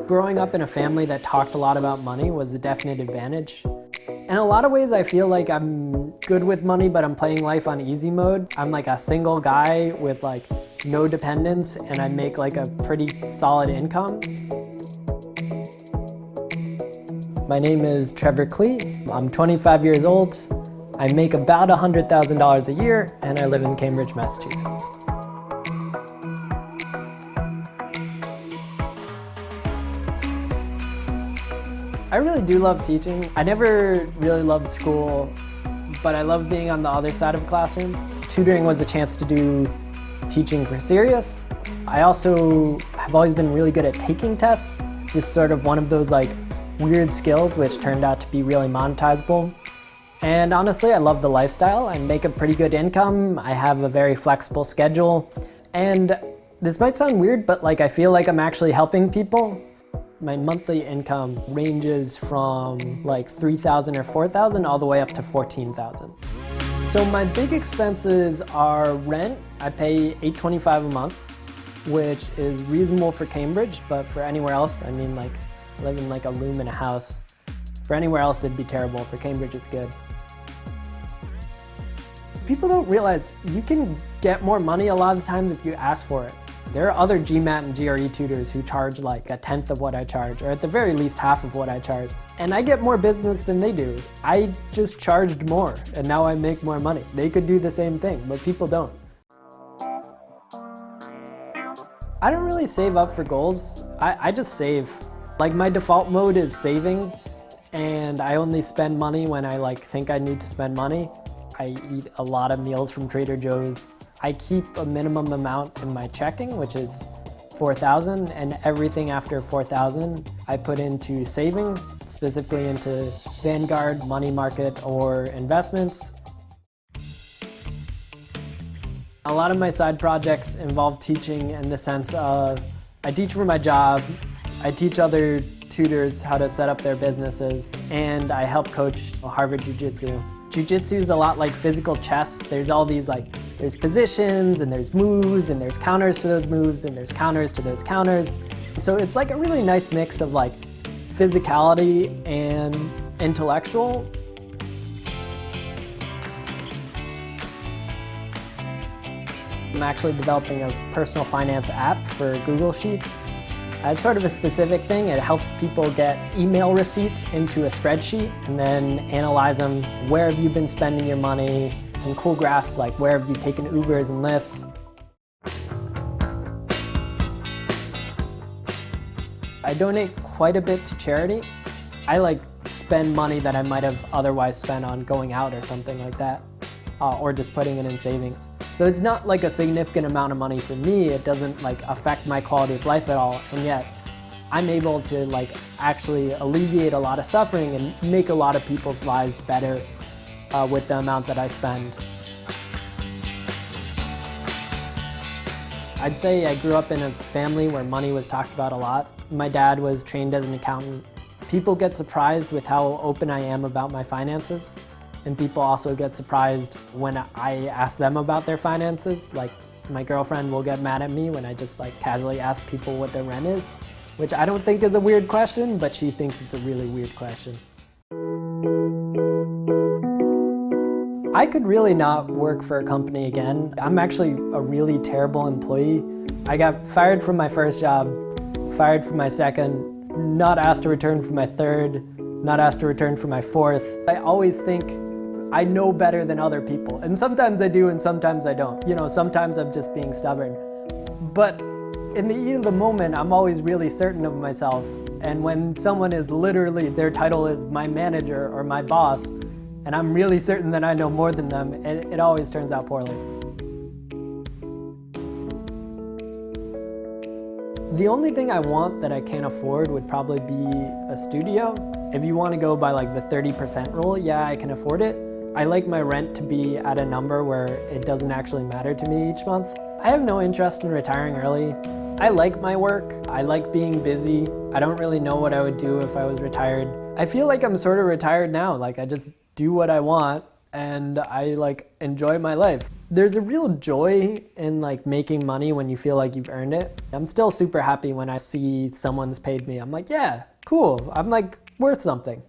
Growing up in a family that talked a lot about money was a definite advantage. In a lot of ways, I feel like I'm good with money, but I'm playing life on easy mode. I'm like a single guy with like no dependents, and I make like a pretty solid income. My name is Trevor Klee. I'm 25 years old. I make about $100,000 a year, and I live in Cambridge, Massachusetts. I really do love teaching. I never really loved school, but I love being on the other side of the classroom. Tutoring was a chance to do teaching for serious. I also have always been really good at taking tests, just sort of one of those like weird skills which turned out to be really monetizable. And honestly, I love the lifestyle. I make a pretty good income. I have a very flexible schedule. And this might sound weird, but like I feel like I'm actually helping people. My monthly income ranges from like $3,000 or $4,000 all the way up to $14,000. So my big expenses are rent. I pay $825 a month, which is reasonable for Cambridge, but for anywhere else, I mean like I live in like a room in a house. For anywhere else, it'd be terrible. For Cambridge, it's good. People don't realize you can get more money a lot of the times if you ask for it. There are other GMAT and GRE tutors who charge like 1/10 of what I charge, or at the very least half of what I charge. And I get more business than they do. I just charged more, and now I make more money. They could do the same thing, but people don't. I don't really save up for goals. I just save. Like my default mode is saving, and I only spend money when I like think I need to spend money. I eat a lot of meals from Trader Joe's. I keep a minimum amount in my checking, which is $4,000, and everything after $4,000 I put into savings, specifically into Vanguard, money market, or investments. A lot of my side projects involve teaching in the sense of I teach for my job, I teach other tutors how to set up their businesses, and I help coach Harvard Jiu-jitsu. Jiu-jitsu is a lot like physical chess. There's all these there's positions, and there's moves, and there's counters to those moves, and there's counters to those counters. So it's like a really nice mix of like physicality and intellectual. I'm actually developing a personal finance app for Google Sheets. It's sort of a specific thing. It helps people get email receipts into a spreadsheet and then analyze them. Where have you been spending your money? Some cool graphs like where have you taken Ubers and Lyfts? I donate quite a bit to charity. I like spend money that I might have otherwise spent on going out or something like that, or just putting it in savings. So it's not like a significant amount of money for me. It doesn't like affect my quality of life at all, and yet I'm able to like actually alleviate a lot of suffering and make a lot of people's lives better with the amount that I spend. I'd say I grew up in a family where money was talked about a lot. My dad was trained as an accountant. People get surprised with how open I am about my finances. And people also get surprised when I ask them about their finances. Like my girlfriend will get mad at me when I just like casually ask people what their rent is, which I don't think is a weird question, but she thinks it's a really weird question. I could really not work for a company again. I'm actually a really terrible employee. I got fired from my first job, fired from my second, not asked to return for my third, not asked to return for my fourth. I always think I know better than other people. And sometimes I do and sometimes I don't. You know, sometimes I'm just being stubborn. But in the heat of the moment, I'm always really certain of myself. And when someone is literally, their title is my manager or my boss, and I'm really certain that I know more than them, it always turns out poorly. The only thing I want that I can't afford would probably be a studio. If you want to go by like the 30% rule, yeah, I can afford it. I like my rent to be at a number where it doesn't actually matter to me each month. I have no interest in retiring early. I like my work. I like being busy. I don't really know what I would do if I was retired. I feel like I'm sort of retired now. Like I just do what I want and I like enjoy my life. There's a real joy in like making money when you feel like you've earned it. I'm still super happy when I see someone's paid me. I'm like, yeah, cool. I'm like worth something.